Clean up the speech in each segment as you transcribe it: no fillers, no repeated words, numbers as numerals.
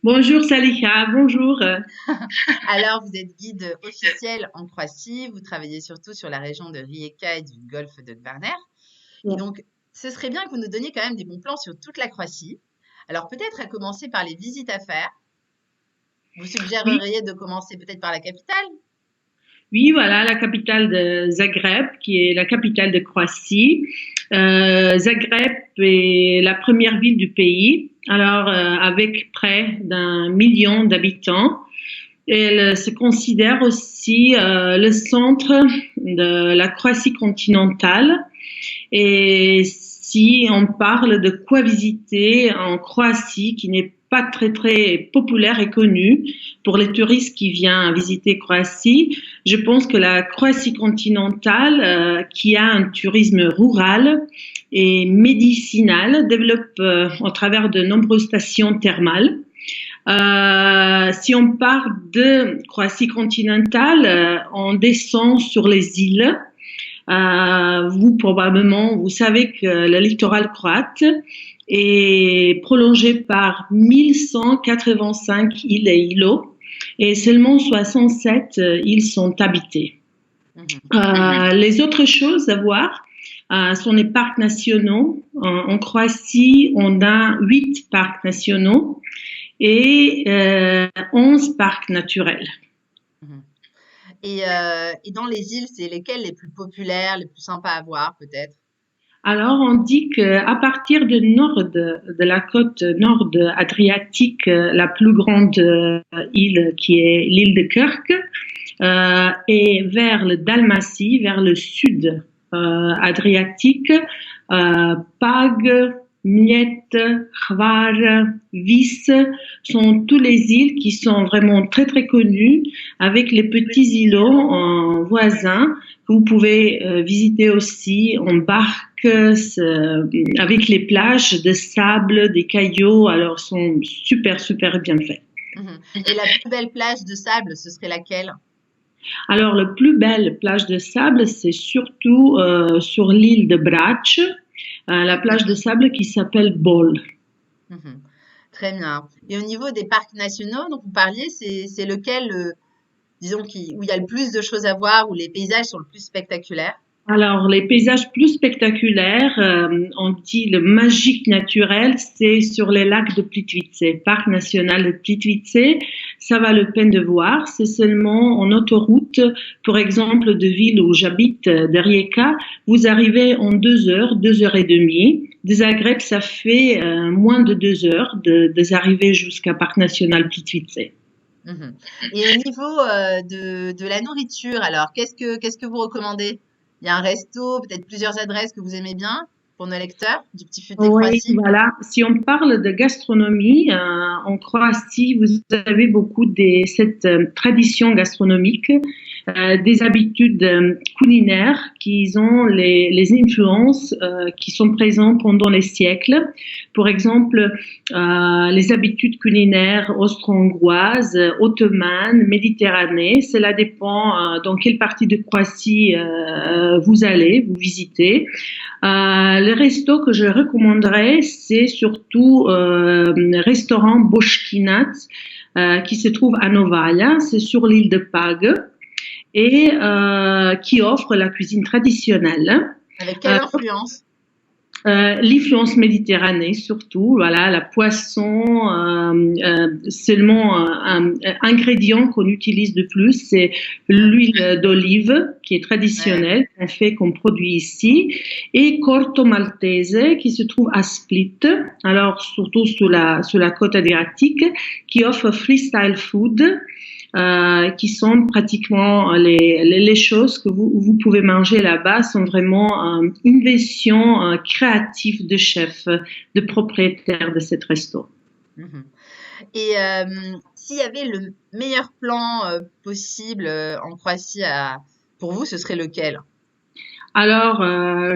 Bonjour Salika, bonjour. Alors, vous êtes guide officiel en Croatie, vous travaillez surtout sur la région de Rijeka et du golfe de Kvarner. Et Ouais. donc, ce serait bien que vous nous donniez quand même des bons plans sur toute la Croatie. Alors, peut-être à commencer par les visites à faire. Vous Oui, suggéreriez de commencer peut-être par la capitale? oui, voilà, la capitale de Zagreb, qui est la capitale de Croatie. Zagreb est la première ville du pays, alors avec près d'1 million d'habitants. Elle se considère aussi le centre de la Croatie continentale. Et si on parle de quoi visiter en Croatie, qui n'est pas très très populaire et connu pour les touristes qui viennent visiter Croatie, je pense que la Croatie continentale, qui a un tourisme rural et médicinal, développe au travers de nombreuses stations thermales. Si on part de Croatie continentale, on descend sur les îles. Vous, probablement, vous savez que le littoral croate est prolongé par 1185 îles et îlots et seulement 67 îles sont habitées. Mhm. Les autres choses à voir sont les parcs nationaux. En Croatie, on a 8 parcs nationaux et 11 parcs naturels. Mhm. Et dans les îles, c'est lesquelles les plus populaires, les plus sympas à voir, peut-être? Alors, on dit qu'à partir du nord de la côte nord adriatique, la plus grande île qui est l'île de Kirk, et vers le Dalmatie, vers le sud adriatique, Pag, Mljet, Hvar, Vis sont tous les îles qui sont vraiment très très connues avec les petits îlots voisins que vous pouvez visiter aussi en barque avec les plages de sable, des cailloux, alors sont super super bien faits. Mhm. Et la plus belle plage de sable, ce serait laquelle? Alors, la plus belle plage de sable, c'est surtout sur l'île de Brač, la plage de sable qui s'appelle Bol. Mhm. Très bien. Et au niveau des parcs nationaux dont vous parliez, c'est lequel, disons, où il y a le plus de choses à voir, où les paysages sont le plus spectaculaires? Alors, les paysages plus spectaculaires, on dit le magique naturel, c'est sur les lacs de Plitvice, parc national de Plitvice. Ça va le peine de voir. C'est seulement en autoroute, par exemple, de ville où j'habite, de Rijeka, vous arrivez en 2 heures, 2 heures et demie. De Zagreb, ça fait moins de 2 heures d'arriver jusqu'à parc national Plitvice. Mhm. Et au niveau de la nourriture, alors, qu'est-ce que vous recommandez? Il y a un resto, peut-être plusieurs adresses que vous aimez bien pour nos lecteurs du Petit Futé Oui, Croatie? voilà. Si on parle de gastronomie, en Croatie, vous avez beaucoup de cette tradition gastronomique, des habitudes culinaires qui ont les influences qui sont présentes pendant les siècles. Par exemple, les habitudes culinaires austro-hongroises, ottomanes, méditerranéennes. Cela dépend dans quelle partie de Croatie vous allez, vous visitez. Le resto que je recommanderais, c'est surtout le restaurant Boškinac qui se trouve à Novaja, c'est sur l'île de Pag et qui offre la cuisine traditionnelle. Avec Euh, quelle influence? L'influence méditerranée surtout, voilà, la poisson, seulement un ingrédient qu'on utilise de plus, c'est Hmm, l'huile d'olive qui est ouais. traditionnelle, qu'on fait, qu'on produit ici, et Corto Maltese qui se trouve à Split, alors surtout sur la côte adriatique, qui offre freestyle food, qui sont pratiquement les choses que vous pouvez manger là-bas sont vraiment une version créative de chef, de propriétaire de cette resto. Mhm. Et s'il y avait le meilleur plan possible en Croatie pour vous, ce serait lequel? Alors,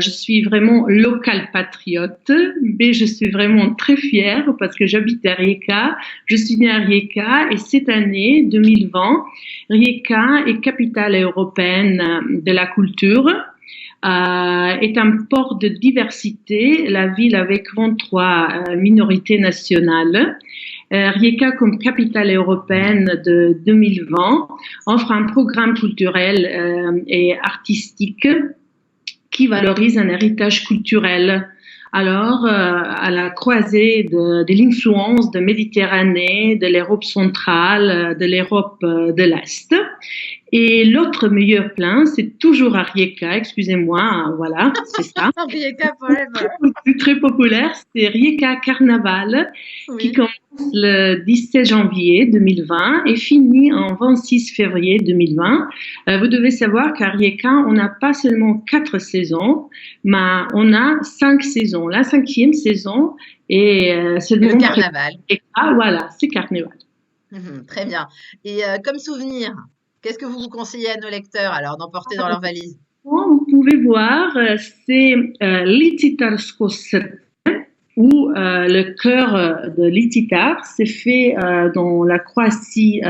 je suis vraiment local patriote, mais je suis vraiment très fière parce que j'habite à Rijeka. Je suis née à Rijeka et cette année, 2020, Rijeka est capitale européenne de la culture. Est un port de diversité, la ville avec 23 minorités nationales. Rijeka, comme capitale européenne de 2020, offre un programme culturel et artistique qui valorise un héritage culturel. Alors, à la croisée de l'influence de Méditerranée, de l'Europe centrale, de l'Europe de l'Est. Et l'autre meilleur plein, c'est toujours à Rijeka, excusez-moi, voilà, c'est ça. Rijeka Forever. Très populaire, c'est Rijeka Carnaval, qui Oui. commence le 17 janvier 2020 et finit en 26 février 2020. Vous devez savoir qu'à Rijeka, on n'a pas seulement 4 saisons, mais on a 5 saisons. La 5e saison est seulement Le carnaval. Voilà, c'est carnaval. Très bien. Et comme souvenir, qu'est-ce que vous conseillez à nos lecteurs alors d'emporter dans leur valise? Vous pouvez voir, c'est Lititarskos, où le chœur de Lititar s'est fait dans la Croatie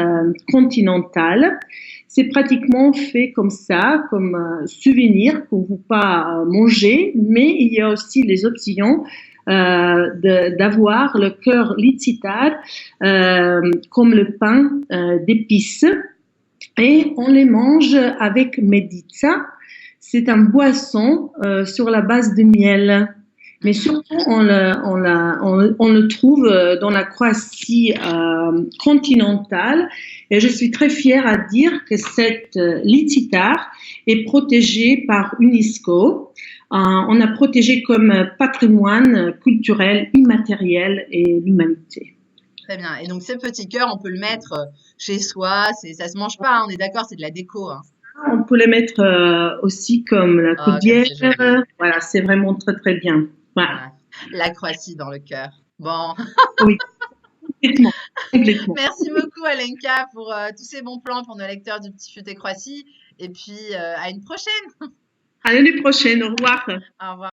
continentale. C'est pratiquement fait comme ça, comme souvenir pour vous pas manger, mais il y a aussi les options d'avoir le chœur Lititar comme le pain d'épices, et on les mange avec medica. C'est un boisson sur la base de miel. Mais surtout, on le trouve dans la Croatie continentale. Et je suis très fière à dire que cette Lititar est protégée par UNESCO. On a protégé comme patrimoine culturel immatériel et l'humanité. Très bien. Et donc, ce petit cœur, on peut le mettre chez soi. Ça se mange pas, hein, on est d'accord, c'est de la déco. Hein. On peut les mettre aussi comme la coudière. Voilà, c'est vraiment très, très bien. Voilà. La Croatie dans le cœur. Bon. Oui, complètement. Complètement. Merci beaucoup, Alenka, pour tous ces bons plans pour nos lecteurs du Petit Feuilleté Croatie. Et puis, à une prochaine. À l'année prochaine. Au revoir. Au revoir.